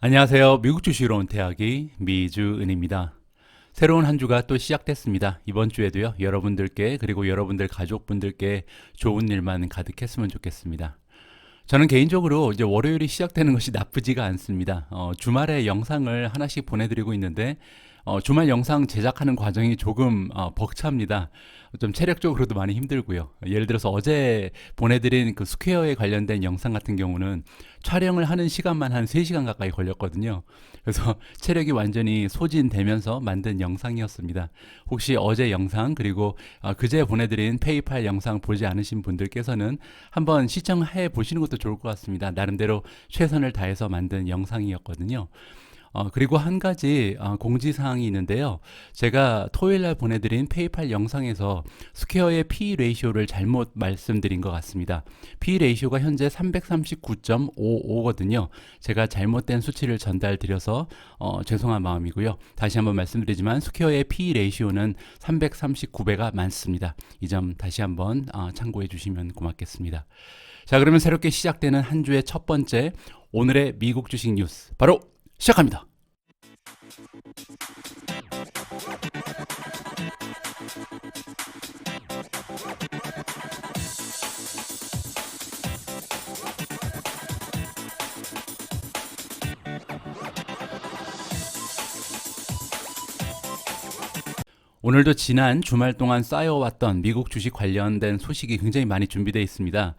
안녕하세요. 미국 주식으로 온 태학이 미주은입니다. 새로운 한 주가 또 시작됐습니다. 이번 주에도요, 여러분들께 그리고 여러분들 가족분들께 좋은 일만 가득했으면 좋겠습니다. 저는 개인적으로 이제 월요일이 시작되는 것이 나쁘지가 않습니다. 주말에 영상을 하나씩 보내드리고 있는데 주말 영상 제작하는 과정이 조금 벅찹니다. 좀 체력적으로도 많이 힘들고요. 예를 들어서 어제 보내드린 그 스퀘어에 관련된 영상 같은 경우는 촬영을 하는 시간만 한 3시간 가까이 걸렸거든요. 그래서 체력이 완전히 소진되면서 만든 영상이었습니다. 혹시 어제 영상 그리고 그제 보내드린 페이팔 영상 보지 않으신 분들께서는 한번 시청해 보시는 것도 좋을 것 같습니다. 나름대로 최선을 다해서 만든 영상이었거든요. 그리고 한 가지 공지사항이 있는데요. 제가 토요일날 보내드린 페이팔 영상에서 스퀘어의 P 레이쇼를 잘못 말씀드린 것 같습니다. P 레이쇼가 현재 339.55거든요. 제가 잘못된 수치를 전달드려서 죄송한 마음이고요. 다시 한번 말씀드리지만 스퀘어의 P 레이쇼는 339배가 많습니다. 이 점 다시 한번 참고해 주시면 고맙겠습니다. 자, 그러면 새롭게 시작되는 한 주의 첫 번째 오늘의 미국 주식 뉴스 바로 시작합니다. 오늘도 지난 주말 동안 쌓여왔던 미국 주식 관련된 소식이 굉장히 많이 준비되어 있습니다.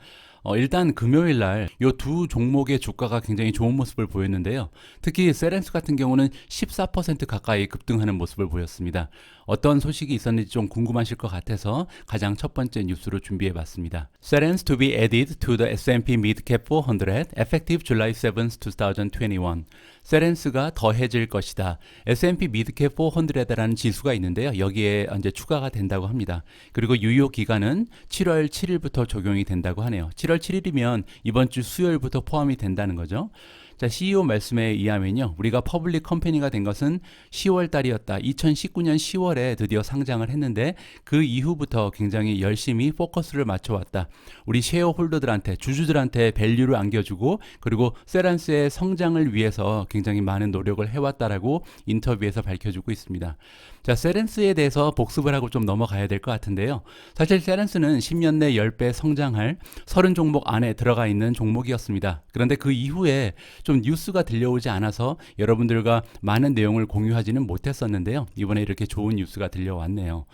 일단 금요일 날 이 두 종목의 주가가 굉장히 좋은 모습을 보였는데요. 특히 세렌스 같은 경우는 14% 가까이 급등하는 모습을 보였습니다. 어떤 소식이 있었는지 좀 궁금하실 것 같아서 가장 첫 번째 뉴스로 준비해 봤습니다. Cerence to be added to the S&P Mid-Cap 400 effective July 7, 2021. 세렌스가 더해질 것이다. S&P Mid-Cap 400라는 지수가 있는데요. 여기에 이제 추가가 된다고 합니다. 그리고 유효 기간은 7월 7일부터 적용이 된다고 하네요. 7월 7일이면 이번 주 수요일부터 포함이 된다는 거죠. 자, CEO 말씀에 의하면요. 우리가 퍼블릭 컴퍼니가 된 것은 10월 달이었다. 2019년 10월에 드디어 상장을 했는데 그 이후부터 굉장히 열심히 포커스를 맞춰왔다. 우리 셰어홀더들한테, 주주들한테 밸류를 안겨주고 그리고 세란스의 성장을 위해서 굉장히 많은 노력을 해왔다라고 인터뷰에서 밝혀주고 있습니다. 자, 세렌스에 대해서 복습을 하고 좀 넘어가야 될 것 같은데요. 사실 세렌스는 10년 내 10배 성장할 30종목 안에 들어가 있는 종목이었습니다. 그런데 그 이후에 좀 뉴스가 들려오지 않아서 여러분들과 많은 내용을 공유하지는 못했었는데요. 이번에 이렇게 좋은 뉴스가 들려왔네요.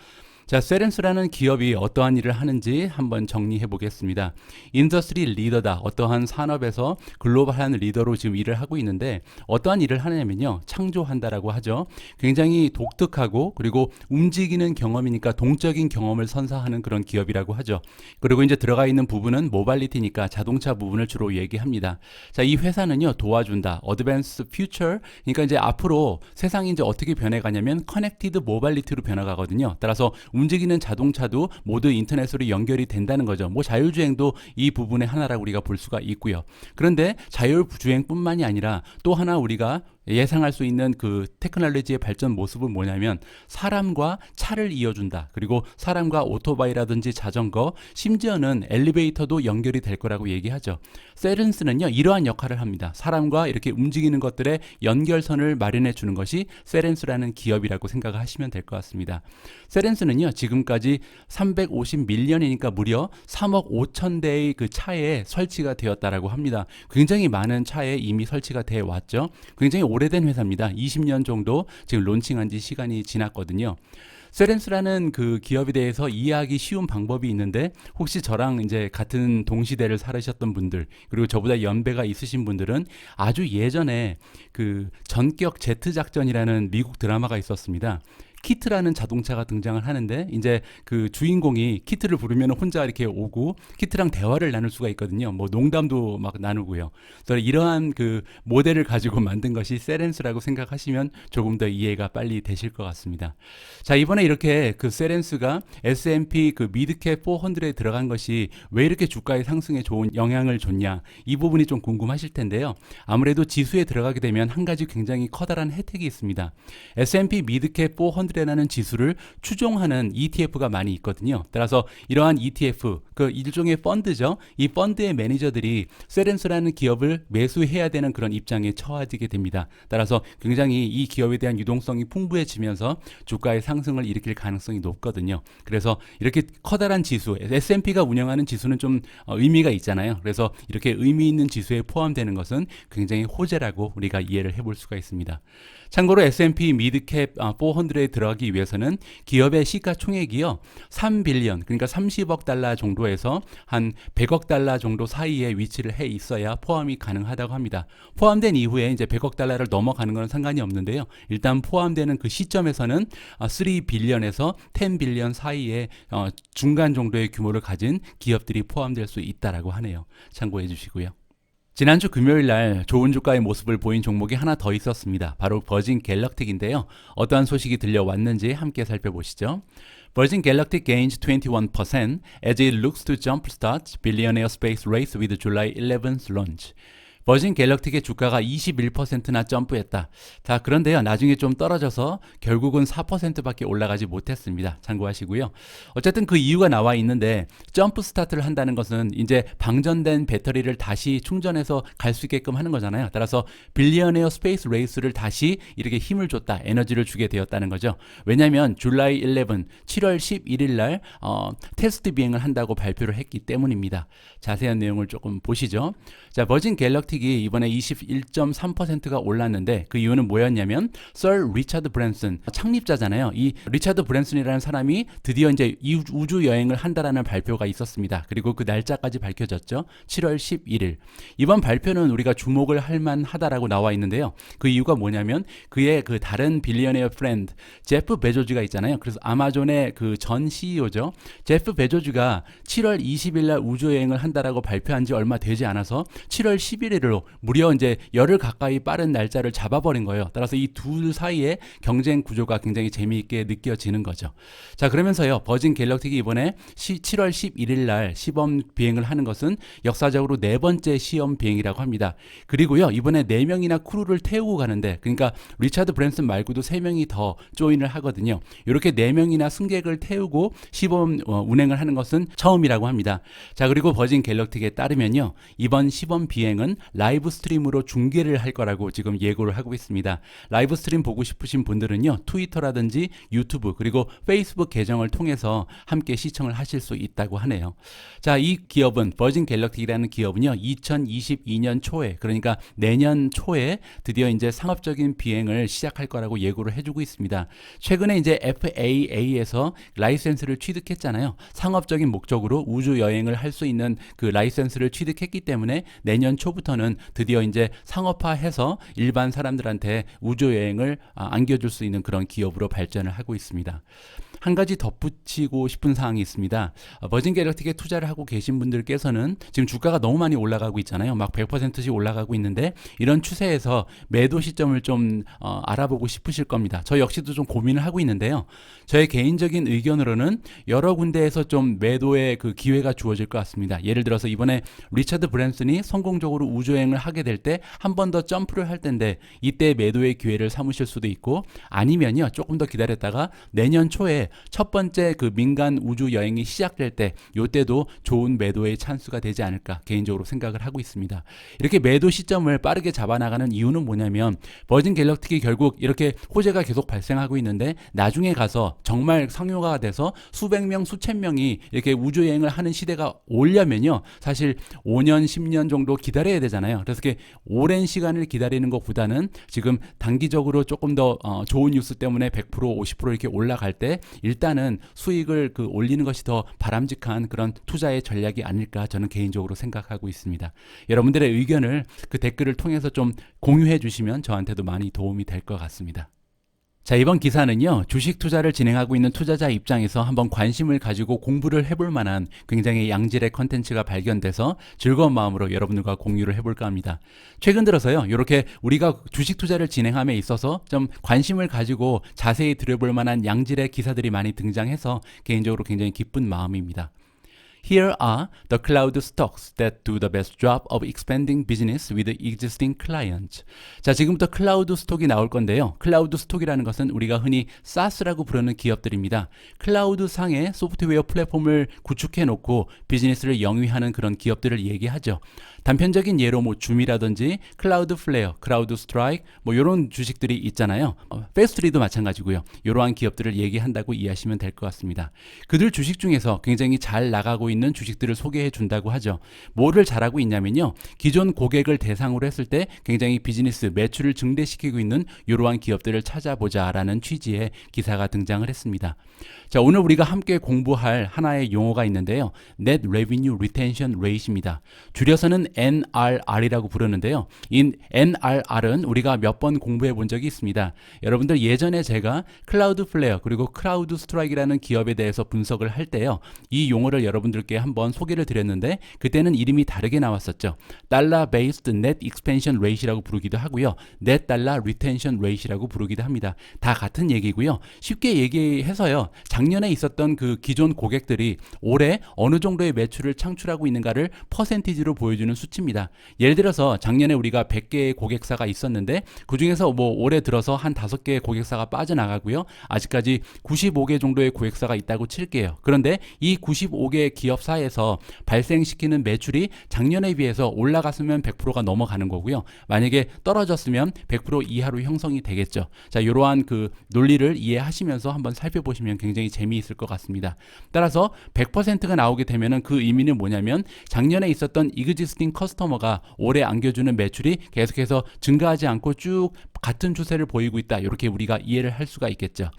자, 세렌스라는 기업이 어떠한 일을 하는지 한번 정리해 보겠습니다. 인더스트리 리더다. 어떠한 산업에서 글로벌한 리더로 지금 일을 하고 있는데 어떠한 일을 하냐면요. 창조한다라고 하죠. 굉장히 독특하고 그리고 움직이는 경험이니까 동적인 경험을 선사하는 그런 기업이라고 하죠. 그리고 이제 들어가 있는 부분은 모빌리티니까 자동차 부분을 주로 얘기합니다. 자, 이 회사는요. 도와준다. 어드밴스 퓨처. 그러니까 이제 앞으로 세상이 이제 어떻게 변해가냐면 커넥티드 모빌리티로 변화가거든요. 따라서 움직이는 자동차도 모두 인터넷으로 연결이 된다는 거죠. 뭐 자율주행도 이 부분의 하나라고 우리가 볼 수가 있고요. 그런데 자율주행뿐만이 아니라 또 하나 우리가 예상할 수 있는 그 테크놀로지의 발전 모습은 뭐냐면 사람과 차를 이어준다. 그리고 사람과 오토바이라든지 자전거, 심지어는 엘리베이터도 연결이 될 거라고 얘기하죠. 세렌스는요, 이러한 역할을 합니다. 사람과 이렇게 움직이는 것들의 연결선을 마련해 주는 것이 세렌스라는 기업이라고 생각을 하시면 될 것 같습니다. 세렌스는요, 지금까지 350밀리언이니까 무려 3억 5천 대의 그 차에 설치가 되었다라고 합니다. 굉장히 많은 차에 이미 설치가 되어 왔죠. 굉장히 오래된 회사입니다. 20년 정도 지금 론칭한 지 시간이 지났거든요. 세렌스라는 그 기업에 대해서 이해하기 쉬운 방법이 있는데 혹시 저랑 이제 같은 동시대를 살으셨던 분들 그리고 저보다 연배가 있으신 분들은 아주 예전에 그 전격 제트 작전이라는 미국 드라마가 있었습니다. 키트라는 자동차가 등장을 하는데 이제 그 주인공이 키트를 부르면 혼자 이렇게 오고 키트랑 대화를 나눌 수가 있거든요. 뭐 농담도 막 나누고요. 그래서 이러한 그 모델을 가지고 만든 것이 세렌스라고 생각하시면 조금 더 이해가 빨리 되실 것 같습니다. 자, 이번에 이렇게 그 세렌스가 S&P 그 미드캡 400에 들어간 것이 왜 이렇게 주가의 상승에 좋은 영향을 줬냐, 이 부분이 좀 궁금하실 텐데요. 아무래도 지수에 들어가게 되면 한 가지 굉장히 커다란 혜택이 있습니다. S&P 미드캡 400 400이라는 지수를 추종하는 ETF가 많이 있거든요. 따라서 이러한 ETF, 그 일종의 펀드죠. 이 펀드의 매니저들이 세렌스라는 기업을 매수해야 되는 그런 입장에 처해지게 됩니다. 따라서 굉장히 이 기업에 대한 유동성이 풍부해지면서 주가의 상승을 일으킬 가능성이 높거든요. 그래서 이렇게 커다란 지수, S&P가 운영하는 지수는 좀 의미가 있잖아요. 그래서 이렇게 의미 있는 지수에 포함되는 것은 굉장히 호재라고 우리가 이해를 해볼 수가 있습니다. 참고로 S&P 미드캡 400에 들어가기 위해서는 기업의 시가총액이요 3빌리언, 그러니까 30억 달러 정도에서 한 100억 달러 정도 사이에 위치를 해 있어야 포함이 가능하다고 합니다. 포함된 이후에 이제 100억 달러를 넘어가는 건 상관이 없는데요. 일단 포함되는 그 시점에서는 3빌리언에서 10빌리언 사이에 중간 정도의 규모를 가진 기업들이 포함될 수 있다라고 하네요. 참고해 주시고요. 지난주 금요일 날 좋은 주가의 모습을 보인 종목이 하나 더 있었습니다. 바로 버진 갤럭틱인데요. 어떠한 소식이 들려왔는지 함께 살펴보시죠. Virgin Galactic gains 21% as it looks to jumpstart billionaire space race with July 11th launch. 버진 갤럭틱의 주가가 21%나 점프했다. 자, 그런데요, 나중에 좀 떨어져서 결국은 4%밖에 올라가지 못했습니다. 참고하시고요. 어쨌든 그 이유가 나와 있는데, 점프 스타트를 한다는 것은 이제 방전된 배터리를 다시 충전해서 갈 수 있게끔 하는 거잖아요. 따라서 빌리어네어 스페이스 레이스를 다시 이렇게 힘을 줬다, 에너지를 주게 되었다는 거죠. 왜냐하면 줄라이 11, 7월 11일 날 테스트 비행을 한다고 발표를 했기 때문입니다. 자세한 내용을 조금 보시죠. 자, 버진 갤럭틱이 이번에 21.3%가 올랐는데 그 이유는 뭐였냐면 서 리차드 브랜슨 창립자잖아요. 이 리차드 브랜슨이라는 사람이 드디어 이제 우주 여행을 한다라는 발표가 있었습니다. 그리고 그 날짜까지 밝혀졌죠. 7월 11일. 이번 발표는 우리가 주목을 할 만하다라고 나와 있는데요. 그 이유가 뭐냐면 그의 그 다른 빌리어네어 프렌드 제프 베조즈가 있잖아요. 그래서 아마존의 그 전 CEO죠. 제프 베조즈가 7월 20일 날 우주 여행을 한다라고 발표한 지 얼마 되지 않아서 7월 11일로 무려 이제 열흘 가까이 빠른 날짜를 잡아버린 거예요. 따라서 이 둘 사이의 경쟁 구조가 굉장히 재미있게 느껴지는 거죠. 자, 그러면서요, 버진 갤럭틱이 이번에 7월 11일 날 시범 비행을 하는 것은 역사적으로 네 번째 시험 비행이라고 합니다. 그리고요, 이번에 4명이나 크루를 태우고 가는데, 그러니까 리차드 브랜슨 말고도 3명이 더 조인을 하거든요. 이렇게 4명이나 승객을 태우고 시범 운행을 하는 것은 처음이라고 합니다. 자, 그리고 버진 갤럭틱에 따르면요, 이번 시범 비행은 라이브 스트림으로 중계를 할 거라고 지금 예고를 하고 있습니다. 라이브 스트림 보고 싶으신 분들은요, 트위터라든지 유튜브 그리고 페이스북 계정을 통해서 함께 시청을 하실 수 있다고 하네요. 자, 이 기업은 버진 갤럭틱이라는 기업은요, 2022년 초에, 그러니까 내년 초에 드디어 이제 상업적인 비행을 시작할 거라고 예고를 해주고 있습니다. 최근에 이제 FAA에서 라이센스를 취득했잖아요. 상업적인 목적으로 우주 여행을 할 수 있는 그 라이센스를 취득했기 때문에 내년 초부터는 드디어 이제 상업화해서 일반 사람들한테 우주 여행을 안겨줄 수 있는 그런 기업으로 발전을 하고 있습니다. 한 가지 덧붙이고 싶은 사항이 있습니다. 버진 갤럭틱에 투자를 하고 계신 분들께서는 지금 주가가 너무 많이 올라가고 있잖아요. 막 100%씩 올라가고 있는데 이런 추세에서 매도 시점을 좀 알아보고 싶으실 겁니다. 저 역시도 좀 고민을 하고 있는데요. 저의 개인적인 의견으로는 여러 군데에서 좀 매도의 그 기회가 주어질 것 같습니다. 예를 들어서 이번에 리차드 브랜슨이 성공적으로 우주여행을 하게 될 때 한 번 더 점프를 할 텐데 이때 매도의 기회를 삼으실 수도 있고, 아니면요, 조금 더 기다렸다가 내년 초에 첫 번째 그 민간 우주 여행이 시작될 때 이때도 좋은 매도의 찬스가 되지 않을까 개인적으로 생각을 하고 있습니다. 이렇게 매도 시점을 빠르게 잡아나가는 이유는 뭐냐면 버진 갤럭틱이 결국 이렇게 호재가 계속 발생하고 있는데 나중에 가서 정말 상용화가 돼서 수백 명, 수천 명이 이렇게 우주 여행을 하는 시대가 오려면요, 사실 5년, 10년 정도 기다려야 되잖아요. 그래서 이렇게 오랜 시간을 기다리는 것보다는 지금 단기적으로 조금 더 좋은 뉴스 때문에 100%, 50% 이렇게 올라갈 때 일단은 수익을 올리는 것이 더 바람직한 그런 투자의 전략이 아닐까 저는 개인적으로 생각하고 있습니다. 여러분들의 의견을 그 댓글을 통해서 좀 공유해 주시면 저한테도 많이 도움이 될 것 같습니다. 자, 이번 기사는요, 주식 투자를 진행하고 있는 투자자 입장에서 한번 관심을 가지고 공부를 해볼 만한 굉장히 양질의 컨텐츠가 발견돼서 즐거운 마음으로 여러분들과 공유를 해볼까 합니다. 최근 들어서요, 이렇게 우리가 주식 투자를 진행함에 있어서 좀 관심을 가지고 자세히 들여볼 만한 양질의 기사들이 많이 등장해서 개인적으로 굉장히 기쁜 마음입니다. Here are the cloud stocks that do the best job of expanding business with existing clients. 자, 지금부터 클라우드 스톡이 나올 건데요. 클라우드 스톡이라는 것은 우리가 흔히 SaaS라고 부르는 기업들입니다. 클라우드 상의 소프트웨어 플랫폼을 구축해 놓고 비즈니스를 영위하는 그런 기업들을 얘기하죠. 단편적인 예로 뭐 줌이라든지 클라우드 플레어, 클라우드 스트라이크 뭐 이런 주식들이 있잖아요. 페스트리도 마찬가지고요. 이러한 기업들을 얘기한다고 이해하시면 될 것 같습니다. 그들 주식 중에서 굉장히 잘 나가고 있는 주식들을 소개해 준다고 하죠. 뭐를 잘하고 있냐면요. 기존 고객을 대상으로 했을 때 굉장히 비즈니스 매출을 증대시키고 있는 이러한 기업들을 찾아보자라는 취지의 기사가 등장을 했습니다. 자, 오늘 우리가 함께 공부할 하나의 용어가 있는데요. Net Revenue Retention Rate입니다. 줄여서는 NRR이라고 부르는데요. 이 NRR은 우리가 몇 번 공부해 본 적이 있습니다. 여러분들 예전에 제가 클라우드 플레어 그리고 클라우드 스트라이크라는 기업에 대해서 분석을 할 때요. 이 용어를 여러분들께 한번 소개를 드렸는데 그때는 이름이 다르게 나왔었죠. 달러 베이스드 넷 익스펜션 레이시라고 부르기도 하고요. 넷 달러 리텐션 레이시라고 부르기도 합니다. 다 같은 얘기고요. 쉽게 얘기해서요. 작년에 있었던 그 기존 고객들이 올해 어느 정도의 매출을 창출하고 있는가를 퍼센티지로 보여주는 수치입니다. 예를 들어서 작년에 우리가 100개의 고객사가 있었는데 그 중에서 뭐 올해 들어서 한 5개의 고객사가 빠져나가고요. 아직까지 95개 정도의 고객사가 있다고 칠게요. 그런데 이 95개 기업사에서 발생시키는 매출이 작년에 비해서 올라갔으면 100%가 넘어가는 거고요. 만약에 떨어졌으면 100% 이하로 형성이 되겠죠. 자, 이러한 그 논리를 이해하시면서 한번 살펴보시면 굉장히 재미있을 것 같습니다. 따라서 100%가 나오게 되면은 그 의미는 뭐냐면 작년에 있었던 existing 커스터머가 올해 안겨주는 매출이 계속해서 증가하지 않고 쭉 같은 추세를 보이고 있다. 이렇게 우리가 이해를 할 수가 있겠죠.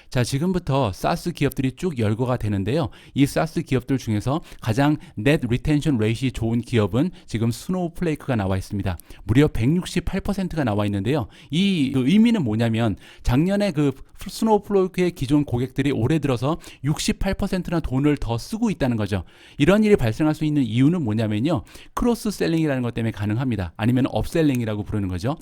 자, 지금부터 SaaS 기업들이 쭉 열거가 되는데요. 이 SaaS 기업들 중에서 가장 Net Retention Rate이 좋은 기업은 지금 스노우플레이크가 나와 있습니다. 무려 168%가 나와 있는데요. 이 의미는 뭐냐면 작년에 그 스노우플레이크의 기존 고객들이 올해 들어서 68%나 돈을 더 쓰고 있다는 거죠. 이런 일이 발생할 수 있는 이유는 뭐냐면요. 크로스 셀링이라는 것 때문에 가능합니다. 아니면 업셀링이라고 부르는 거죠.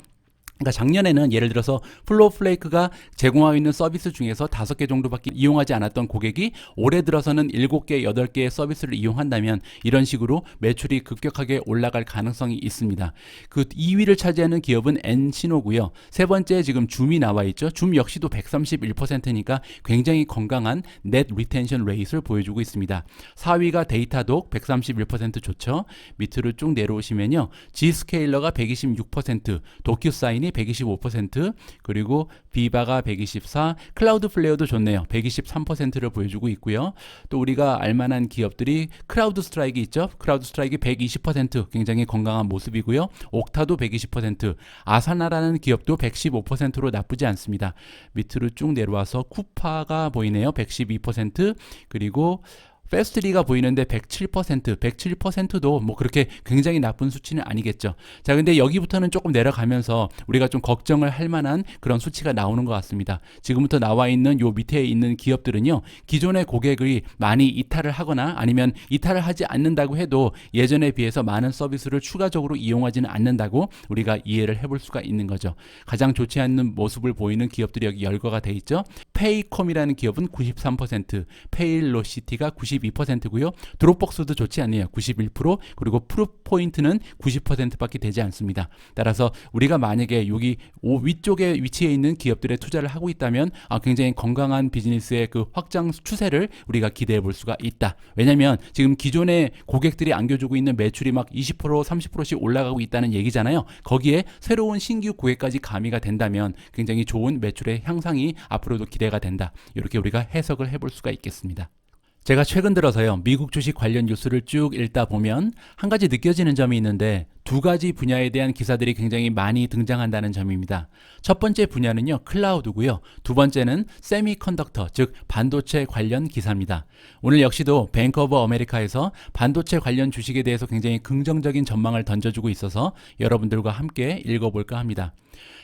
그러니까 작년에는 예를 들어서 플로우플레이크가 제공하고 있는 서비스 중에서 5개 정도밖에 이용하지 않았던 고객이 올해 들어서는 7개, 8개의 서비스를 이용한다면 이런 식으로 매출이 급격하게 올라갈 가능성이 있습니다. 그 2위를 차지하는 기업은 엔시노고요. 세 번째 지금 줌이 나와 있죠. 줌 역시도 131%니까 굉장히 건강한 Net Retention Rate을 보여주고 있습니다. 4위가 데이터독 131% 좋죠. 밑으로 쭉 내려오시면요. G스케일러가 126%, 도큐사인이 125%, 그리고 비바가 124, 클라우드 플레어도 좋네요. 123%를 보여주고 있고요. 또 우리가 알만한 기업들이 크라우드 스트라이크 있죠. 크라우드 스트라이크 120% 굉장히 건강한 모습이고요. 옥타도 120%, 아사나라는 기업도 115%로 나쁘지 않습니다. 밑으로 쭉 내려와서 쿠파가 보이네요. 112%, 그리고 페스트리가 보이는데 107%, 107%도 뭐 그렇게 굉장히 나쁜 수치는 아니겠죠. 자, 근데 여기부터는 조금 내려가면서 우리가 좀 걱정을 할 만한 그런 수치가 나오는 것 같습니다. 지금부터 나와 있는 요 밑에 있는 기업들은요, 기존의 고객이 많이 이탈을 하거나 아니면 이탈을 하지 않는다고 해도 예전에 비해서 많은 서비스를 추가적으로 이용하지는 않는다고 우리가 이해를 해볼 수가 있는 거죠. 가장 좋지 않는 모습을 보이는 기업들이 여기 열거가 돼 있죠. 페이콤이라는 기업은 93%, 페일로시티가 92%고요. 드롭박스도 좋지 않네요. 91%, 그리고 프루포인트는 90%밖에 되지 않습니다. 따라서 우리가 만약에 여기 위쪽에 위치해 있는 기업들에 투자를 하고 있다면 굉장히 건강한 비즈니스의 그 확장 추세를 우리가 기대해 볼 수가 있다. 왜냐하면 지금 기존의 고객들이 안겨주고 있는 매출이 막 20%, 30%씩 올라가고 있다는 얘기잖아요. 거기에 새로운 신규 고객까지 가미가 된다면 굉장히 좋은 매출의 향상이 앞으로도 기대가 된다. 이렇게 우리가 해석을 해볼 수가 있겠습니다. 제가 최근 들어서요, 미국 주식 관련 뉴스를 쭉 읽다 보면 한 가지 느껴지는 점이 있는데 두 가지 분야에 대한 기사들이 굉장히 많이 등장한다는 점입니다. 첫 번째 분야는요, 클라우드고요. 두 번째는 세미컨덕터, 즉 반도체 관련 기사입니다. 오늘 역시도 뱅크 오브 아메리카에서 반도체 관련 주식에 대해서 굉장히 긍정적인 전망을 던져주고 있어서 여러분들과 함께 읽어볼까 합니다.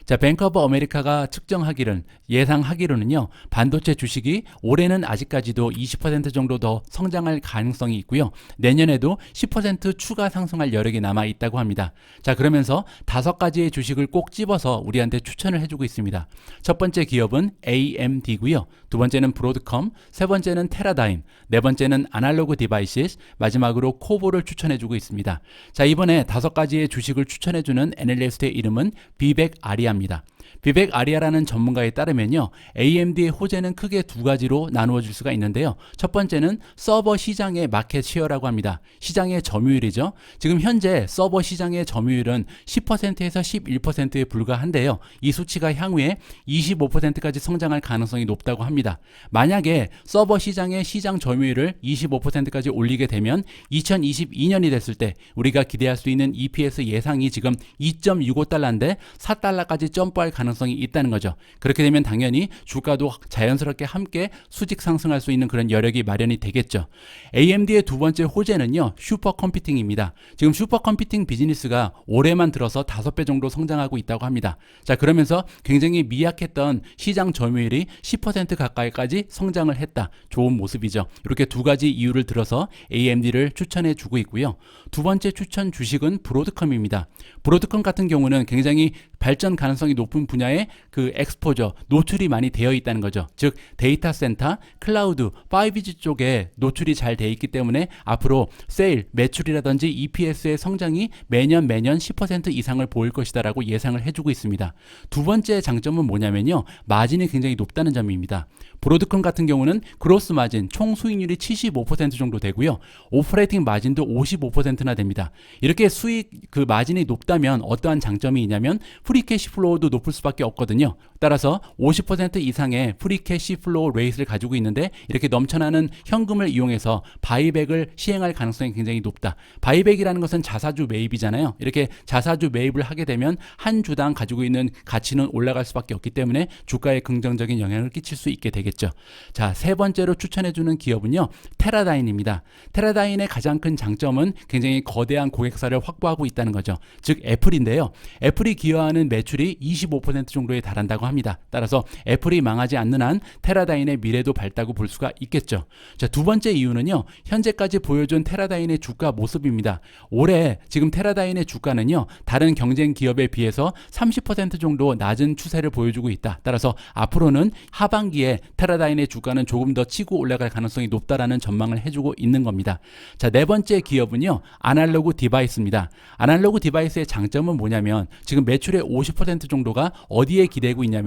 자, 뱅크 오브 아메리카가 측정하기는, 예상하기로는요, 반도체 주식이 올해는 아직까지도 20% 정도 더 성장할 가능성이 있고요. 내년에도 10% 추가 상승할 여력이 남아 있다고 합니다. 합니다. 자, 그러면서 5가지의 주식을 꼭 집어서 우리한테 추천을 해주고 있습니다. 첫 번째 기업은 AMD고요. 두 번째는 브로드컴, 세 번째는 테라다임, 네 번째는 아날로그 디바이시스, 마지막으로 코보를 추천해주고 있습니다. 자, 이번에 5가지의 주식을 추천해주는 애널리스트의 이름은 비벡 아리아입니다. 비벡 아리아라는 전문가에 따르면요, AMD의 호재는 크게 2가지로 나누어질 수가 있는데요. 첫 번째는 서버 시장의 마켓 시어라고 합니다. 시장의 점유율이죠. 지금 현재 서버 시장의 점유율은 10%에서 11%에 불과한데요. 이 수치가 향후에 25%까지 성장할 가능성이 높다고 합니다. 만약에 서버 시장의 시장 점유율을 25%까지 올리게 되면 2022년이 됐을 때 우리가 기대할 수 있는 EPS 예상이 지금 2.65달러인데 4달러까지 점프할 가능성이 있다는 거죠. 그렇게 되면 당연히 주가도 자연스럽게 함께 수직 상승할 수 있는 그런 여력이 마련이 되겠죠. AMD의 두 번째 호재는요, 슈퍼컴퓨팅입니다. 지금 슈퍼컴퓨팅 비즈니스가 올해만 들어서 5배 정도 성장하고 있다고 합니다. 자, 그러면서 굉장히 미약했던 시장 점유율이 10% 가까이까지 성장을 했다. 좋은 모습이죠. 이렇게 2가지 이유를 들어서 AMD를 추천해 주고 있고요. 두 번째 추천 주식은 브로드컴입니다. 브로드컴 같은 경우는 굉장히 발전 가능성이 높은 분야의 그 엑스포저, 노출이 많이 되어 있다는 거죠. 즉 데이터 센터, 클라우드, 5G 쪽에 노출이 잘 되어 있기 때문에 앞으로 세일, 매출이라든지 EPS의 성장이 매년 10% 이상을 보일 것이다라고 예상을 해주고 있습니다. 두 번째 장점은 뭐냐면요, 마진이 굉장히 높다는 점입니다. 브로드컴 같은 경우는 그로스 마진, 총 수익률이 75% 정도 되고요. 오퍼레이팅 마진도 55%나 됩니다. 이렇게 수익 그 마진이 높다면 어떠한 장점이 있냐면 프리캐시 플로우도 높을 수밖에 없거든요. 따라서 50% 이상의 프리캐시 플로우 레이트를 가지고 있는데 이렇게 넘쳐나는 현금을 이용해서 바이백을 시행할 가능성이 굉장히 높다. 바이백이라는 것은 자사주 매입이잖아요. 이렇게 자사주 매입을 하게 되면 한 주당 가지고 있는 가치는 올라갈 수밖에 없기 때문에 주가에 긍정적인 영향을 끼칠 수 있게 되겠죠. 자, 세 번째로 추천해주는 기업은요, 테라다인입니다. 테라다인의 가장 큰 장점은 굉장히 거대한 고객사를 확보하고 있다는 거죠. 즉 애플인데요. 애플이 기여하는 매출이 25% 정도에 달한다고 합니다. 따라서 애플이 망하지 않는 한 테라다인의 미래도 밝다고 볼 수가 있겠죠. 자, 두 번째 이유는요, 현재까지 보여준 테라다인의 주가 모습입니다. 올해 지금 테라다인의 주가는요, 다른 경쟁 기업에 비해서 30% 정도 낮은 추세를 보여주고 있다. 따라서 앞으로는 하반기에 테라다인의 주가는 조금 더 치고 올라갈 가능성이 높다라는 전망을 해주고 있는 겁니다. 자, 네 번째 기업은요, 아날로그 디바이스입니다. 아날로그 디바이스의 장점은 뭐냐면 지금 매출의 50% 정도가 어디에 기대고 있냐면요,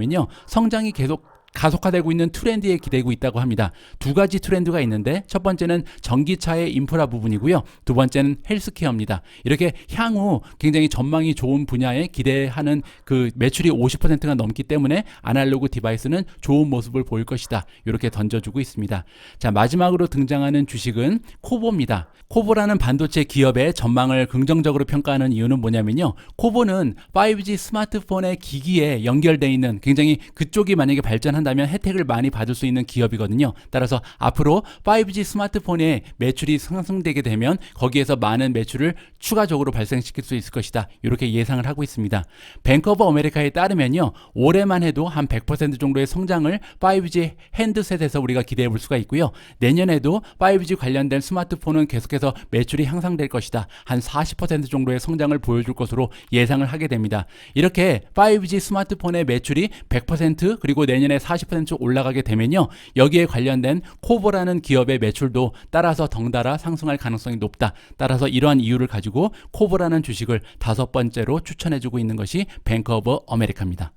성장이 계속 가속화되고 있는 트렌드에 기대고 있다고 합니다. 2가지 트렌드가 있는데 첫 번째는 전기차의 인프라 부분이고요. 두 번째는 헬스케어입니다. 이렇게 향후 굉장히 전망이 좋은 분야에 기대하는 그 매출이 50%가 넘기 때문에 아날로그 디바이스는 좋은 모습을 보일 것이다. 이렇게 던져주고 있습니다. 자, 마지막으로 등장하는 주식은 코보입니다. 코보라는 반도체 기업의 전망을 긍정적으로 평가하는 이유는 뭐냐면요, 코보는 5G 스마트폰의 기기에 연결되어 있는 굉장히 그쪽이 만약에 발전한다면 혜택을 많이 받을 수 있는 기업이거든요. 따라서 앞으로 5G 스마트폰의 매출이 상승되게 되면 거기에서 많은 매출을 추가적으로 발생시킬 수 있을 것이다. 이렇게 예상을 하고 있습니다. 뱅크 오브 아메리카에 따르면요, 올해만 해도 한 100% 정도의 성장을 5G 핸드셋에서 우리가 기대해 볼 수가 있고요. 내년에도 5G 관련된 스마트폰은 계속해서 매출이 향상될 것이다. 한 40% 정도의 성장을 보여줄 것으로 예상을 하게 됩니다. 이렇게 5G 스마트폰의 매출이 100% 그리고 내년에 40% 올라가게 되면요, 여기에 관련된 코보라는 기업의 매출도 따라서 덩달아 상승할 가능성이 높다. 따라서 이러한 이유를 가지고 코보라는 주식을 5번째로 추천해주고 있는 것이 뱅크 오브 아메리카입니다.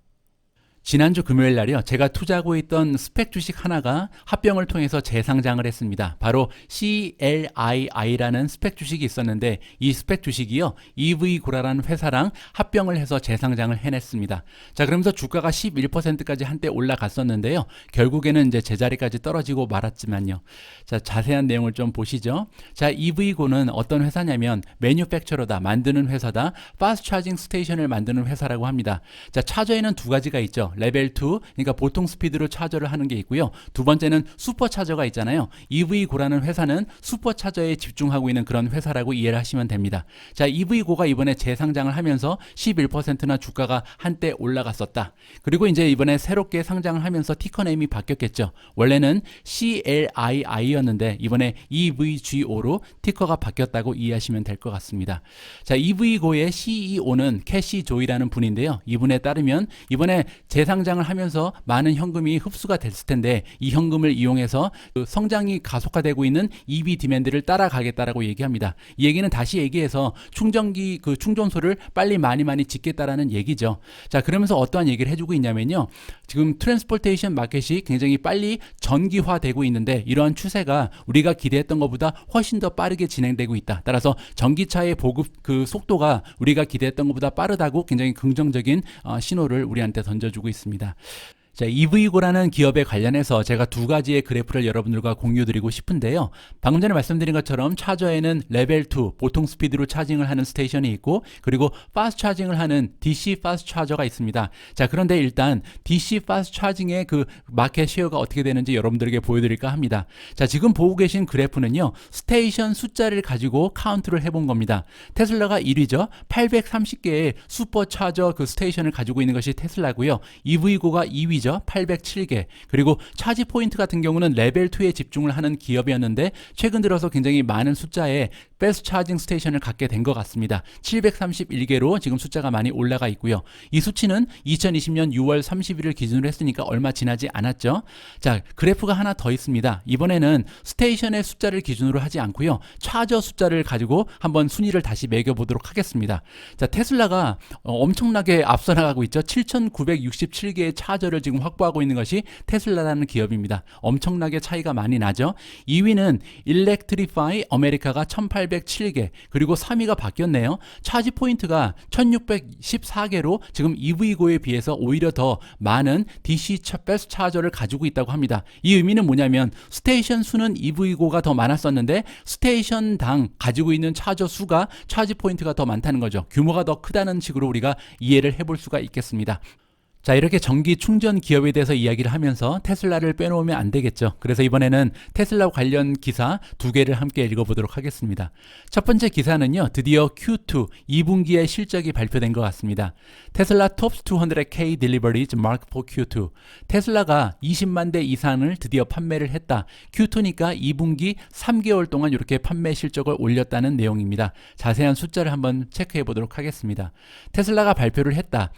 지난주 금요일 날이요, 제가 투자하고 있던 스펙 주식 하나가 합병을 통해서 재상장을 했습니다. 바로 CLII라는 스펙 주식이 있었는데 이 스펙 주식이요, EV고라라는 회사랑 합병을 해서 재상장을 해냈습니다. 자, 그러면서 주가가 11%까지 한때 올라갔었는데요, 결국에는 이제 제자리까지 떨어지고 말았지만요. 자, 자세한 내용을 좀 보시죠. 자, EV고는 어떤 회사냐면 매뉴팩처러다, 만드는 회사다, 파스트 차징 스테이션을 만드는 회사라고 합니다. 자, 차저에는 2가지가 있죠. 레벨 2, 그러니까 보통 스피드로 차저를 하는 게 있고요. 두 번째는 슈퍼차저가 있잖아요. EV고라는 회사는 슈퍼차저에 집중하고 있는 그런 회사라고 이해를 하시면 됩니다. 자, EV고가 이번에 재상장을 하면서 11%나 주가가 한때 올라갔었다. 그리고 이제 이번에 새롭게 상장을 하면서 티커네임이 바뀌었겠죠. 원래는 CLII였는데 이번에 EVGO로 티커가 바뀌었다고 이해하시면 될 것 같습니다. 자, EV고의 CEO는 캐시 조이라는 분인데요. 이분에 따르면 이번에 재상장을 하면서 많은 현금이 흡수가 됐을 텐데 이 현금을 이용해서 그 성장이 가속화되고 있는 EV 디맨드를 따라가겠다라고 얘기합니다. 이 얘기는 다시 얘기해서 충전기 그 충전소를 빨리 많이 짓겠다라는 얘기죠. 자, 그러면서 어떠한 얘기를 해주고 있냐면요. 지금 트랜스포테이션 마켓이 굉장히 빨리 전기화되고 있는데 이러한 추세가 우리가 기대했던 것보다 훨씬 더 빠르게 진행되고 있다. 따라서 전기차의 보급 그 속도가 우리가 기대했던 것보다 빠르다고 굉장히 긍정적인 신호를 우리한테 던져주고 있습니다. 자, EV고라는 기업에 관련해서 제가 두 가지의 그래프를 여러분들과 공유드리고 싶은데요. 방금 전에 말씀드린 것처럼 차저에는 레벨 2 보통 스피드로 차징을 하는 스테이션이 있고 그리고 파스트 차징을 하는 DC 파스트 차저가 있습니다. 자, 그런데 일단 DC 파스트 차징의 그 마켓 쉐어가 어떻게 되는지 여러분들에게 보여드릴까 합니다. 자, 지금 보고 계신 그래프는요. 스테이션 숫자를 가지고 카운트를 해본 겁니다. 테슬라가 1위죠. 830개의 슈퍼 차저 그 스테이션을 가지고 있는 것이 테슬라고요. EV고가 2위죠. 807개. 그리고 차지 포인트 같은 경우는 레벨 2에 집중을 하는 기업이었는데 최근 들어서 굉장히 많은 숫자의 패스트 차징 스테이션을 갖게 된 것 같습니다. 731개로 지금 숫자가 많이 올라가 있고요. 이 수치는 2020년 6월 30일을 기준으로 했으니까 얼마 지나지 않았죠. 자, 그래프가 하나 더 있습니다. 이번에는 스테이션의 숫자를 기준으로 하지 않고요. 차저 숫자를 가지고 한번 순위를 다시 매겨보도록 하겠습니다. 자, 테슬라가 엄청나게 앞서 나가고 있죠. 7,967개의 차저를 지금 확보하고 있는 것이 테슬라라는 기업입니다. 엄청나게 차이가 많이 나죠. 2위는 일렉트리파이 아메리카가 1807개, 그리고 3위가 바뀌었네요. 차지 포인트가 1614개로 지금 EV고에 비해서 오히려 더 많은 DC 패스트 차저를 가지고 있다고 합니다. 이 의미는 뭐냐면 스테이션 수는 EV고가 더 많았었는데 스테이션당 가지고 있는 차저 수가 차지 포인트가 더 많다는 거죠. 규모가 더 크다는 식으로 우리가 이해를 해볼 수가 있겠습니다. 자, 이렇게 전기 충전 기업에 대해서 이야기를 하면서 테슬라를 빼놓으면 안 되겠죠. 그래서 이번에는 테슬라 관련 기사 두 개를 함께 읽어보도록 하겠습니다. 첫 번째 기사는요, 드디어 Q2 2분기의 실적이 발표된 것 같습니다. 테슬라 TOPS 200K deliveries mark for Q2. 테슬라가 20만 대 이상을 드디어 판매를 했다. Q2니까 2분기 3개월 동안 이렇게 판매 실적을 올렸다는 내용입니다. 자세한 숫자를 한번 체크해 보도록 하겠습니다. 테슬라가 발표를 했다.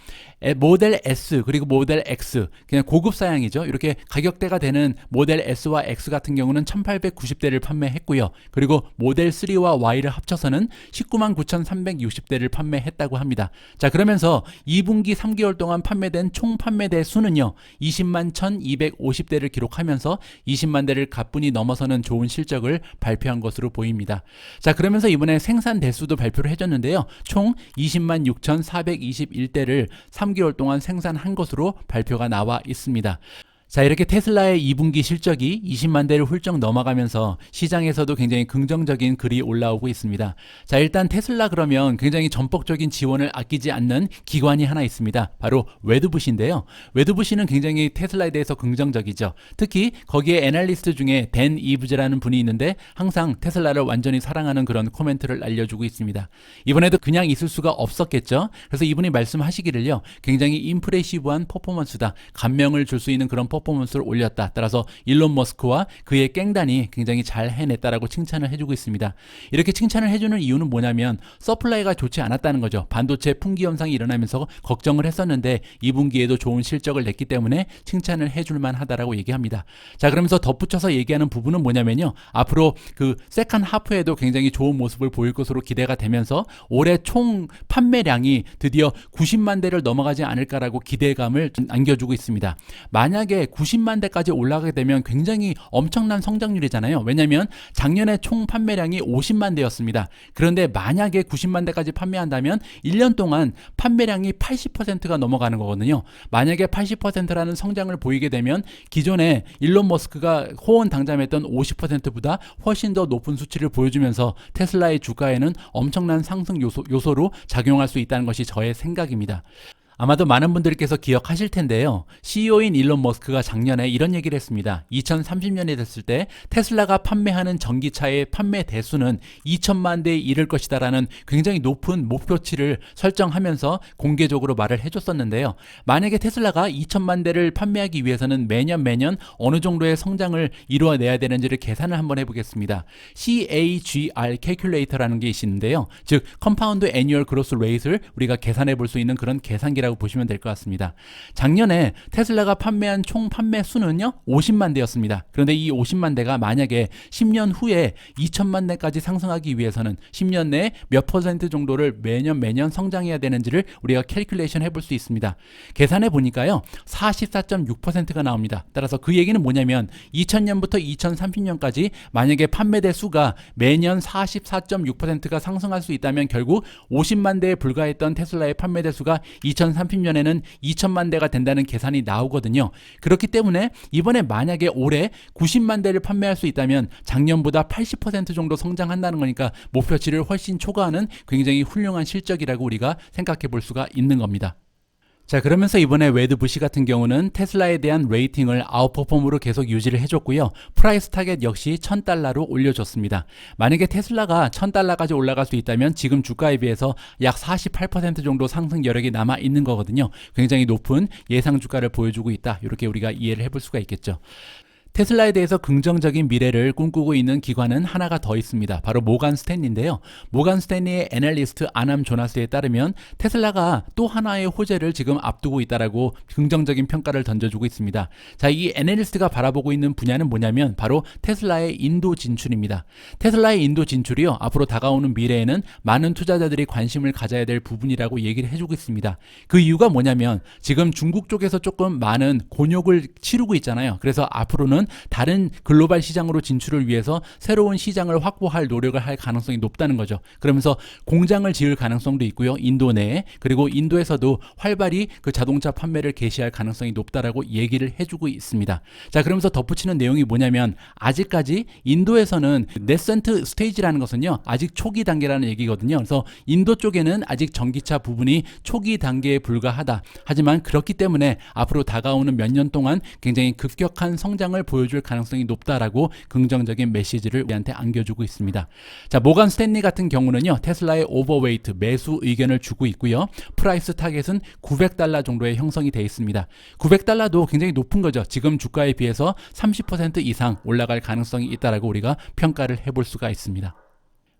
모델 S 그리고 모델 X, 그냥 고급 사양이죠. 이렇게 가격대가 되는 모델 S와 X 같은 경우는 1890대를 판매했고요. 그리고 모델 3와 Y를 합쳐서는 199만 9360대를 판매했다고 합니다. 자, 그러면서 2분기 3개월 동안 판매된 총 판매대 수는요, 20만 1250대를 기록하면서 20만 대를 가뿐히 넘어서는 좋은 실적을 발표한 것으로 보입니다. 자, 그러면서 이번에 생산 대수도 발표를 해줬는데요. 총 20만 6421대를 3개월 동안 생산한 것으로 발표가 나와 있습니다. 자, 이렇게 테슬라의 2분기 실적이 20만 대를 훌쩍 넘어가면서 시장에서도 굉장히 긍정적인 글이 올라오고 있습니다. 자, 일단 테슬라 그러면 굉장히 전폭적인 지원을 아끼지 않는 기관이 하나 있습니다. 바로 웨드부시인데요. 웨드부시는 굉장히 테슬라에 대해서 긍정적이죠. 특히 거기에 애널리스트 중에 댄 이브즈라는 분이 있는데 항상 테슬라를 완전히 사랑하는 그런 코멘트를 알려주고 있습니다. 이번에도 그냥 있을 수가 없었겠죠. 그래서 이분이 말씀하시기를요, 굉장히 임프레시브한 퍼포먼스다. 감명을 줄 수 있는 그런 퍼포먼스를 올렸다. 따라서 일론 머스크와 그의 깽단이 굉장히 잘 해냈다라고 칭찬을 해주고 있습니다. 이렇게 칭찬을 해주는 이유는 뭐냐면 서플라이가 좋지 않았다는 거죠. 반도체 풍기 현상이 일어나면서 걱정을 했었는데 2분기에도 좋은 실적을 냈기 때문에 칭찬을 해줄 만하다라고 얘기합니다. 자, 그러면서 덧붙여서 얘기하는 부분은 뭐냐면요, 앞으로 그 세컨 하프에도 굉장히 좋은 모습을 보일 것으로 기대가 되면서 올해 총 판매량이 드디어 90만 대를 넘어가지 않을까라고 기대감을 안겨주고 있습니다. 만약에 90만 대까지 올라가게 되면 굉장히 엄청난 성장률이잖아요. 왜냐하면 작년에 총 판매량이 50만 대였습니다. 그런데 만약에 90만 대까지 판매한다면 1년 동안 판매량이 80%가 넘어가는 거거든요. 만약에 80%라는 성장을 보이게 되면 기존에 일론 머스크가 호언당잠했던 50%보다 훨씬 더 높은 수치를 보여주면서 테슬라의 주가에는 엄청난 상승 요소로 작용할 수 있다는 것이 저의 생각입니다. 아마도 많은 분들께서 기억하실 텐데요. CEO인 일론 머스크가 작년에 이런 얘기를 했습니다. 2030년이 됐을 때 테슬라가 판매하는 전기차의 판매 대수는 2천만 대에 이를 것이다 라는 굉장히 높은 목표치를 설정하면서 공개적으로 말을 해줬었는데요. 만약에 테슬라가 2천만 대를 판매하기 위해서는 매년 어느 정도의 성장을 이루어내야 되는지를 계산을 한번 해보겠습니다. CAGR calculator라는 게 있는데요. 즉 Compound Annual Growth Rate를 우리가 계산해 볼 수 있는 그런 계산기라고 보시면 될 것 같습니다. 작년에 테슬라가 판매한 총 판매 수는요 50만 대였습니다. 그런데 이 50만 대가 만약에 10년 후에 2천만 대까지 상승하기 위해서는 10년 내에 몇 퍼센트 정도를 매년 성장해야 되는지를 우리가 캘큘레이션 해볼 수 있습니다. 계산해 보니까요 44.6%가 나옵니다. 따라서 그 얘기는 뭐냐면 2000년부터 2030년까지 만약에 판매대 수가 매년 44.6%가 상승할 수 있다면 결국 50만 대에 불과했던 테슬라의 판매대 수가 2030년에는 2천만 대가 된다는 계산이 나오거든요. 그렇기 때문에 이번에 만약에 올해 90만 대를 판매할 수 있다면 작년보다 80% 정도 성장한다는 거니까 목표치를 훨씬 초과하는 굉장히 훌륭한 실적이라고 우리가 생각해 볼 수가 있는 겁니다. 자, 그러면서 이번에 웨드 부시 같은 경우는 테슬라에 대한 레이팅을 아웃퍼폼으로 계속 유지를 해줬고요. 프라이스 타겟 역시 $1,000로 올려줬습니다. 만약에 테슬라가 $1,000까지 올라갈 수 있다면 지금 주가에 비해서 약 48% 정도 상승 여력이 남아 있는 거거든요. 굉장히 높은 예상 주가를 보여주고 있다. 이렇게 우리가 이해를 해볼 수가 있겠죠. 테슬라에 대해서 긍정적인 미래를 꿈꾸고 있는 기관은 하나가 더 있습니다. 바로 모간 스탠리인데요. 모간 스탠리의 애널리스트 아남 조나스에 따르면 테슬라가 또 하나의 호재를 지금 앞두고 있다라고 긍정적인 평가를 던져주고 있습니다. 자, 이 애널리스트가 바라보고 있는 분야는 뭐냐면 바로 테슬라의 인도 진출입니다. 테슬라의 인도 진출이요. 앞으로 다가오는 미래에는 많은 투자자들이 관심을 가져야 될 부분이라고 얘기를 해주고 있습니다. 그 이유가 뭐냐면 지금 중국 쪽에서 조금 많은 곤욕을 치르고 있잖아요. 그래서 앞으로는 다른 글로벌 시장으로 진출을 위해서 새로운 시장을 확보할 노력을 할 가능성이 높다는 거죠. 그러면서 공장을 지을 가능성도 있고요. 인도 내에. 그리고 인도에서도 활발히 그 자동차 판매를 개시할 가능성이 높다라고 얘기를 해주고 있습니다. 자, 그러면서 덧붙이는 내용이 뭐냐면 아직까지 인도에서는 네센트 스테이지라는 것은요. 아직 초기 단계라는 얘기거든요. 그래서 인도 쪽에는 아직 전기차 부분이 초기 단계에 불과하다. 하지만 그렇기 때문에 앞으로 다가오는 몇 년 동안 굉장히 급격한 성장을 보여줄 가능성이 높다라고 긍정적인 메시지를 우리한테 안겨주고 있습니다. 자, 모간 스탠리 같은 경우는요. 테슬라의 오버웨이트 매수 의견을 주고 있고요. 프라이스 타겟은 $900 정도의 형성이 되어 있습니다. $900도 굉장히 높은 거죠. 지금 주가에 비해서 30% 이상 올라갈 가능성이 있다라고 우리가 평가를 해볼 수가 있습니다.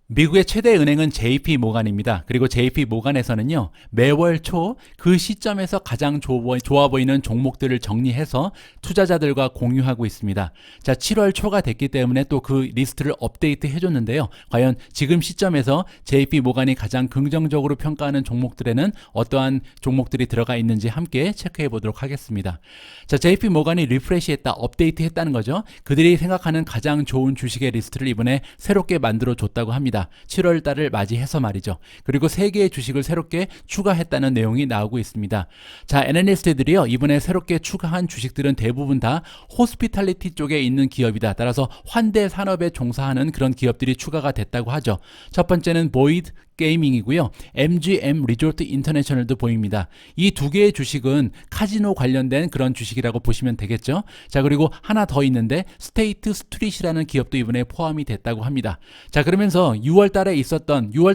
미국의 최대 은행은 JP 모간입니다. 그리고 JP 모간에서는요, 매월 초 그 시점에서 가장 좋아 보이는 종목들을 정리해서 투자자들과 공유하고 있습니다. 자, 7월 초가 됐기 때문에 또 그 리스트를 업데이트 해줬는데요. 과연 지금 시점에서 JP 모간이 가장 긍정적으로 평가하는 종목들에는 어떠한 종목들이 들어가 있는지 함께 체크해 보도록 하겠습니다. 자, JP 모간이 리프레시했다, 업데이트했다는 거죠. 그들이 생각하는 가장 좋은 주식의 리스트를 이번에 새롭게 만들어 줬다고 합니다. 7월 달을 맞이해서 말이죠. 그리고 3개의 주식을 새롭게 추가했다는 내용이 나오고 있습니다. 자, 애널리스트들이요, 이번에 새롭게 추가한 주식들은 대부분 다 호스피탈리티 쪽에 있는 기업이다. 따라서 환대 산업에 종사하는 그런 기업들이 추가가 됐다고 하죠. 첫 번째는 보이드 게이밍이고요. MGM 리조트 인터내셔널도 보입니다. 이 두 개의 주식은 카지노 관련된 그런 주식이라고 보시면 되겠죠. 자, 그리고 하나 더 있는데 스테이트 스트릿이라는 기업도 이번에 포함이 됐다고 합니다. 자, 그러면서 6월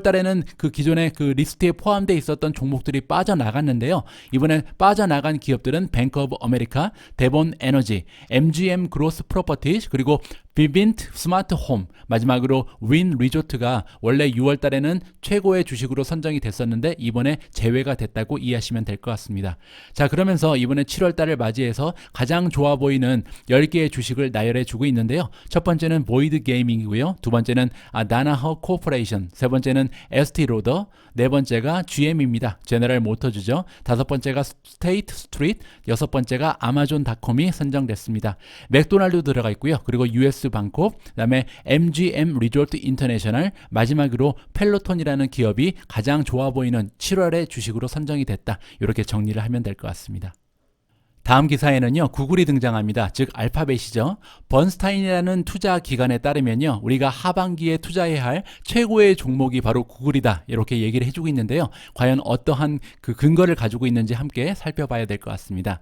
달에는 그 기존의 그 리스트에 포함되어 있었던 종목들이 빠져나갔는데요. 이번에 빠져나간 기업들은 뱅크 오브 아메리카, 데본 에너지, MGM 그로스 프로퍼티즈, 그리고 비빈트 스마트 홈, 마지막으로 윈 리조트가 원래 6월 달에는 최고의 주식으로 선정이 됐었는데 이번에 제외가 됐다고 이해하시면 될 것 같습니다. 자, 그러면서 이번에 7월 달을 맞이해서 가장 좋아 보이는 10개의 주식을 나열해 주고 있는데요. 첫 번째는 보이드 게이밍이고요. 두 번째는 다나허 코퍼레이션, 세 번째는 에스티 로더, 네 번째가 GM입니다. 제너럴 모터즈죠. 다섯 번째가 스테이트 스트리트, 여섯 번째가 아마존닷컴이 선정됐습니다. 맥도날드 들어가 있고요. 그리고 US 방콕, 그다음에 MGM 리조트 인터내셔널, 마지막으로 펠로톤이라는 기업이 가장 좋아 보이는 7월의 주식으로 선정이 됐다. 이렇게 정리를 하면 될 것 같습니다. 다음 기사에는요, 구글이 등장합니다. 즉, 알파벳이죠. 번스타인이라는 투자 기관에 따르면요, 우리가 하반기에 투자해야 할 최고의 종목이 바로 구글이다. 이렇게 얘기를 해주고 있는데요. 과연 어떠한 그 근거를 가지고 있는지 함께 살펴봐야 될 것 같습니다.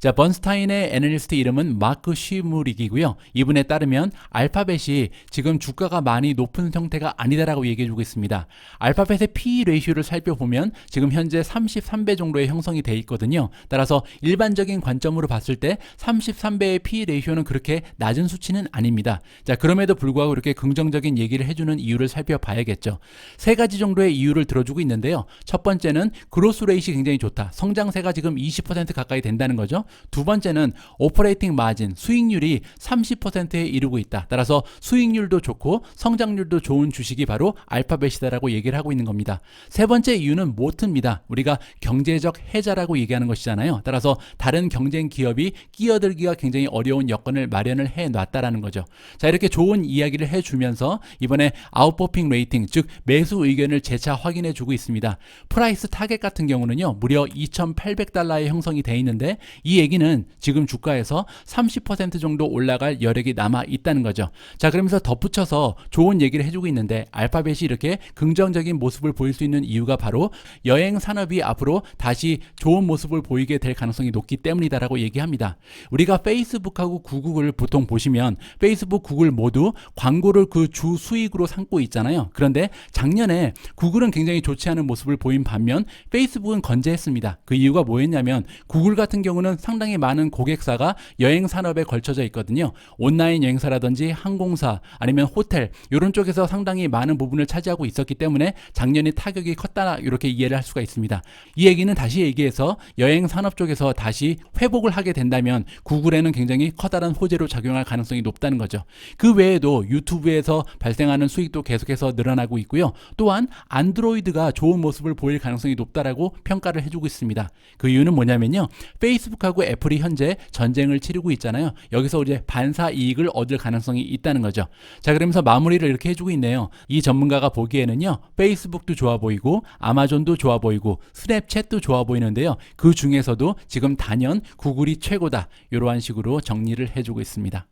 자, 번스타인의 애널리스트 이름은 마크 쉬무릭이고요. 이분에 따르면 알파벳이 지금 주가가 많이 높은 형태가 아니다라고 얘기해주고 있습니다. 알파벳의 PE 레이쇼를 살펴보면 지금 현재 33배 정도의 형성이 돼 있거든요. 따라서 일반적인 관점으로 봤을 때 33배의 PE 레이쇼는 그렇게 낮은 수치는 아닙니다. 자, 그럼에도 불구하고 이렇게 긍정적인 얘기를 해주는 이유를 살펴봐야겠죠. 세 가지 정도의 이유를 들어주고 있는데요. 첫 번째는 그로스 레이시 굉장히 좋다. 성장세가 지금 20% 가까이 된다는 거죠. 두 번째는 오퍼레이팅 마진, 수익률이 30%에 이르고 있다. 따라서 수익률도 좋고 성장률도 좋은 주식이 바로 알파벳이다라고 얘기를 하고 있는 겁니다. 세 번째 이유는 모트입니다. 우리가 경제적 해자라고 얘기하는 것이잖아요. 따라서 다른 경쟁 기업이 끼어들기가 굉장히 어려운 여건을 마련을 해놨다라는 거죠. 자, 이렇게 좋은 이야기를 해주면서 이번에 아웃퍼핑 레이팅, 즉 매수 의견을 재차 확인해주고 있습니다. 프라이스 타겟 같은 경우는요, 무려 2,800달러에 형성이 돼 있는데 이 얘기는 지금 주가에서 30% 정도 올라갈 여력이 남아 있다는 거죠. 자, 그러면서 덧붙여서 좋은 얘기를 해주고 있는데 알파벳이 이렇게 긍정적인 모습을 보일 수 있는 이유가 바로 여행 산업이 앞으로 다시 좋은 모습을 보이게 될 가능성이 높기 때문이다라고 얘기합니다. 우리가 페이스북하고 구글을 보통 보시면 페이스북, 구글 모두 광고를 그 주 수익으로 삼고 있잖아요. 그런데 작년에 구글은 굉장히 좋지 않은 모습을 보인 반면 페이스북은 건재했습니다. 그 이유가 뭐였냐면 구글 같은 경우는 상당히 많은 고객사가 여행 산업에 걸쳐져 있거든요. 온라인 여행사라든지 항공사 아니면 호텔 이런 쪽에서 상당히 많은 부분을 차지하고 있었기 때문에 작년에 타격이 컸다 이렇게 이해를 할 수가 있습니다. 이 얘기는 다시 얘기해서 여행 산업 쪽에서 다시 회복을 하게 된다면 구글에는 굉장히 커다란 호재로 작용할 가능성이 높다는 거죠. 그 외에도 유튜브에서 발생하는 수익도 계속해서 늘어나고 있고요. 또한 안드로이드가 좋은 모습을 보일 가능성이 높다라고 평가를 해주고 있습니다. 그 이유는 뭐냐면요. 페이스북하고 애플이 현재 전쟁을 치르고 있잖아요. 여기서 이제 반사 이익을 얻을 가능성이 있다는 거죠. 자, 그러면서 마무리를 이렇게 해주고 있네요. 이 전문가가 보기에는요. 페이스북도 좋아 보이고 아마존도 좋아 보이고 스냅챗도 좋아 보이는데요. 그 중에서도 지금 단연 구글이 최고다. 이러한 식으로 정리를 해주고 있습니다.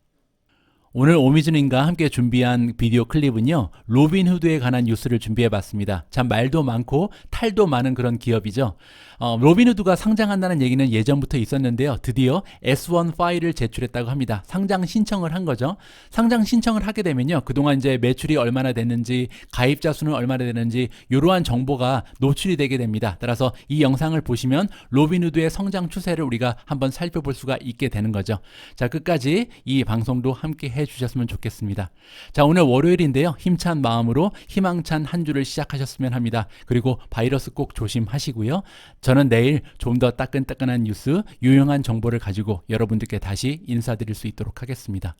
오늘 오미준님과 함께 준비한 비디오 클립은요, 로빈후드에 관한 뉴스를 준비해봤습니다. 참 말도 많고 탈도 많은 그런 기업이죠. 로빈후드가 상장한다는 얘기는 예전부터 있었는데요. 드디어 S1 파일을 제출했다고 합니다. 상장 신청을 한 거죠. 상장 신청을 하게 되면요, 그동안 이제 매출이 얼마나 됐는지, 가입자 수는 얼마나 되는지 이러한 정보가 노출이 되게 됩니다. 따라서 이 영상을 보시면 로빈후드의 성장 추세를 우리가 한번 살펴볼 수가 있게 되는 거죠. 자, 끝까지 이 방송도 함께 해주셨으면 좋겠습니다. 자, 오늘 월요일인데요. 힘찬 마음으로 희망찬 한 주를 시작하셨으면 합니다. 그리고 바이러스 꼭 조심하시고요. 저는 내일 좀 더 따끈따끈한 뉴스, 유용한 정보를 가지고 여러분들께 다시 인사드릴 수 있도록 하겠습니다.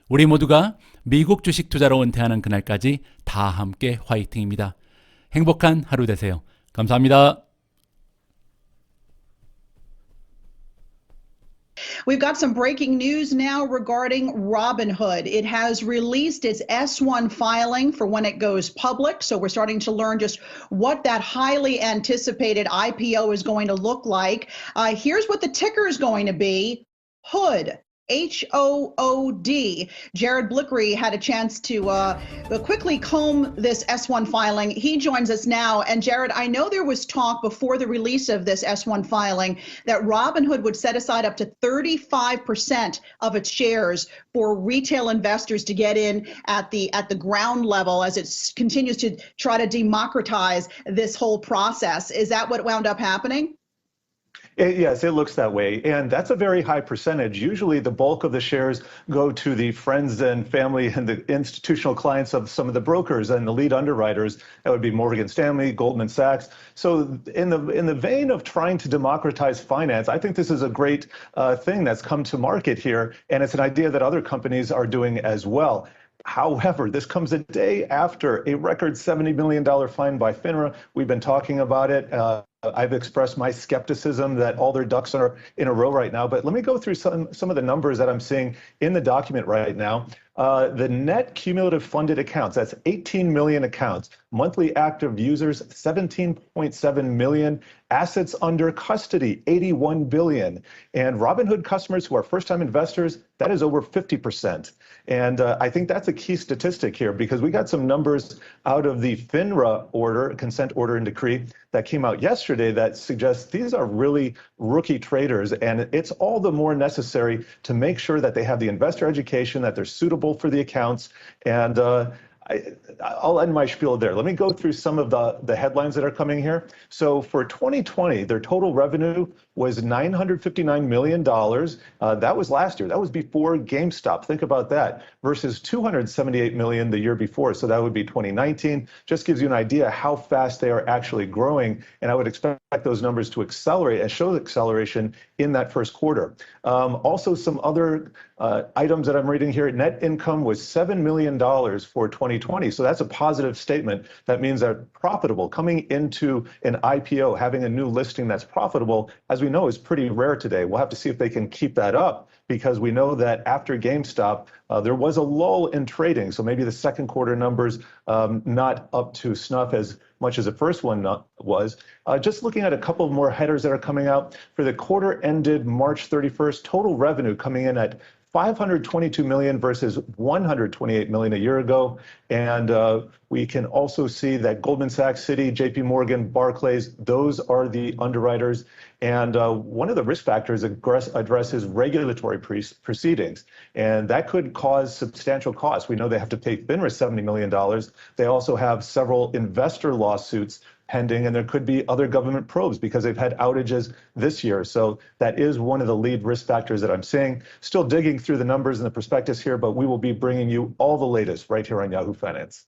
우리 모두가 미국 주식 투자로 은퇴하는 그날까지 다 함께 화이팅입니다. 행복한 하루 되세요. 감사합니다. We've got some breaking news now regarding Robinhood. It has released its S1 filing for when it goes public. So we're starting to learn just what that highly anticipated IPO is going to look like. Here's what the ticker is going to be: Hood. HOOD. Jared Blickery had a chance to quickly comb this S1 filing. He joins us now. And Jared, I know there was talk before the release of this S1 filing that Robinhood would set aside up to 35% of its shares for retail investors to get in at the ground level as it continues to try to democratize this whole process. Is that what wound up happening? Yes, it looks that way. And that's a very high percentage. Usually the bulk of the shares go to the friends and family and the institutional clients of some of the brokers and the lead underwriters. That would be Morgan Stanley, Goldman Sachs. So in the vein of trying to democratize finance, I think this is a great thing that's come to market here. And it's an idea that other companies are doing as well. However, this comes a day after a record $70 million fine by FINRA. We've been talking about it. I've expressed my skepticism that all their ducks are in a row right now. But let me go through some of the numbers that I'm seeing in the document right now. The net cumulative funded accounts, that's 18 million accounts. Monthly active users, 17.7 million. Assets under custody, 81 billion. And Robinhood customers who are first-time investors, that is over 50%. And I think that's a key statistic here because we got some numbers out of the FINRA order, consent order and decree that came out yesterday that suggests these are really rookie traders. And it's all the more necessary to make sure that they have the investor education, that they're suitable for the accounts. And I'll end my spiel there. Let me go through some of the headlines that are coming here. So for 2020, their total revenue was $959 million. That was last year. That was before GameStop. Think about that. Versus $278 million the year before. So that would be 2019. Just gives you an idea how fast they are actually growing. And I would expect those numbers to accelerate and show acceleration in that first quarter. Also, some other items that I'm reading here. Net income was $7 million for 2020. So that's a positive statement. That means they're profitable. Coming into an IPO, having a new listing that's profitable, as we know, is pretty rare today. We'll have to see if they can keep that up because we know that after GameStop, there was a lull in trading. So maybe the second quarter numbers not up to snuff as much as the first one was. Just looking at a couple more headers that are coming out. For the quarter ended March 31st, total revenue coming in at $522 million versus $128 million a year ago. And we can also see that Goldman Sachs, Citi, JP Morgan, Barclays, those are the underwriters. And one of the risk factors addresses regulatory proceedings. And that could cause substantial costs. We know they have to pay FINRA $70 million. They also have several investor lawsuits pending, and there could be other government probes because they've had outages this year. So that is one of the lead risk factors that I'm seeing. Still digging through the numbers and the prospectus here, but we will be bringing you all the latest right here on Yahoo Finance.